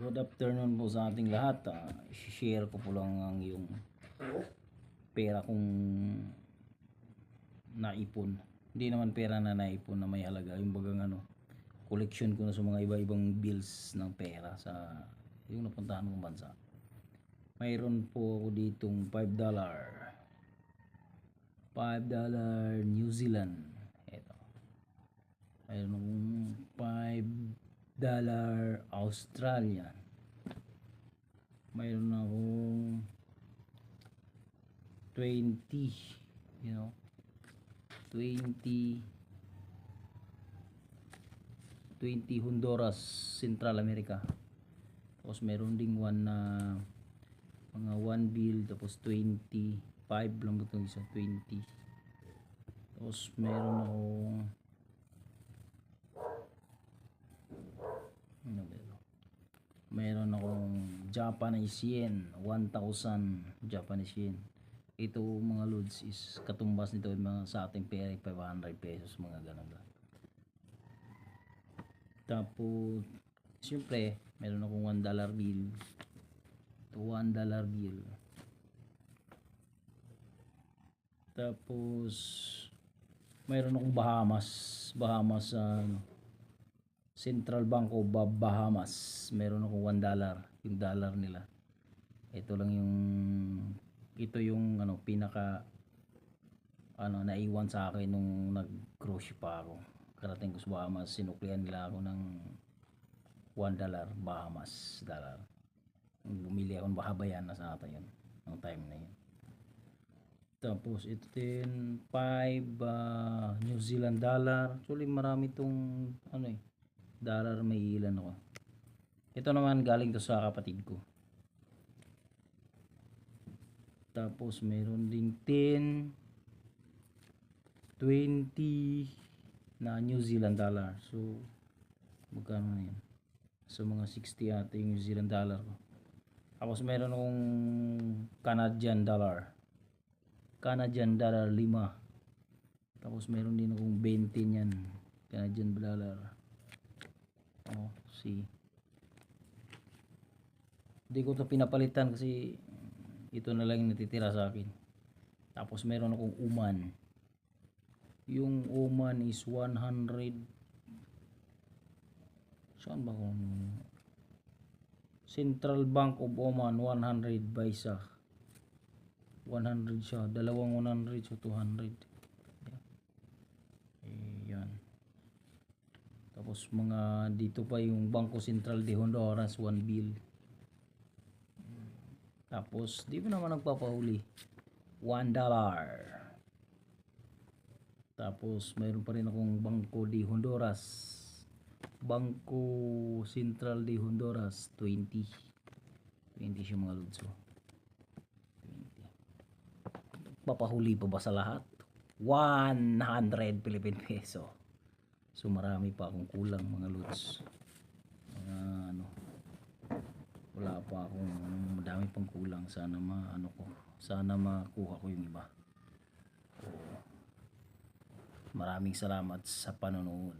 Good afternoon po sa ating lahat. Share ko po lang ang yung pera kong naipon. Hindi naman pera na naipon na may halaga. Yung bagang collection ko na sa mga iba-ibang bills ng pera sa yung napuntahan kong bansa. Mayroon po ako ditong $5. $5 New Zealand. Ito. Mayroon akong $5 Australian. Mayroon akong 20, 20 Honduras, Central America. Tapos meron ding one na mga 1 bill, tapos 25 lang ba itong isa, 20. Tapos meron akong meron akong Japanese yen, 1,000 Japanese yen. Ito mga loads is katumbas nito mga sa ating pera 500 pesos, mga ganun lang. Tapos siyempre meron akong $1 bill, ito $1 bill. Tapos meron akong Bahamas Central Bank of Bahamas. Meron akong $1, yung dollar nila. Ito yung pinaka naiwan sa akin nung nag-cruise pa ako. Karating ko sa Bahamas, sinuklian nila ako ng $1 Bahamas dollar. Bumili ako ng Bahabayana sa ata yun ng time na yun. Tapos ito din 5 New Zealand dollar. Actually marami itong dollar, may ilan ako. Ito naman galing to sa kapatid ko. Tapos meron ding 10, 20 na New Zealand dollar. So magkano na yun? So mga 60 ata yung New Zealand dollar ko. Tapos meron akong Canadian dollar 5. Tapos meron din akong 20 niyan Canadian dollar. See, hindi ko to pinapalitan kasi ito na lang yung natitira sa akin. Tapos meron akong Oman. Yung Oman is 100. Saan ba kung Central Bank of Oman 100 Baisa. 100 siya, dalawang 100 so 200. Ayan. Tapos mga dito pa yung Bangko Sentral de Honduras 1 bill. Tapos di ba naman nagpapahuli, $1. Tapos mayroon pa rin akong Bangko de Honduras, Bangko Sentral de Honduras 20 siya mga lods. 20. Papahuli pa ba sa lahat? 100 Philippine peso. So marami pa akong kulang mga lods. Wala pa akong madami pang kulang. Sana sana makuha ko yung iba. Maraming salamat sa panonood.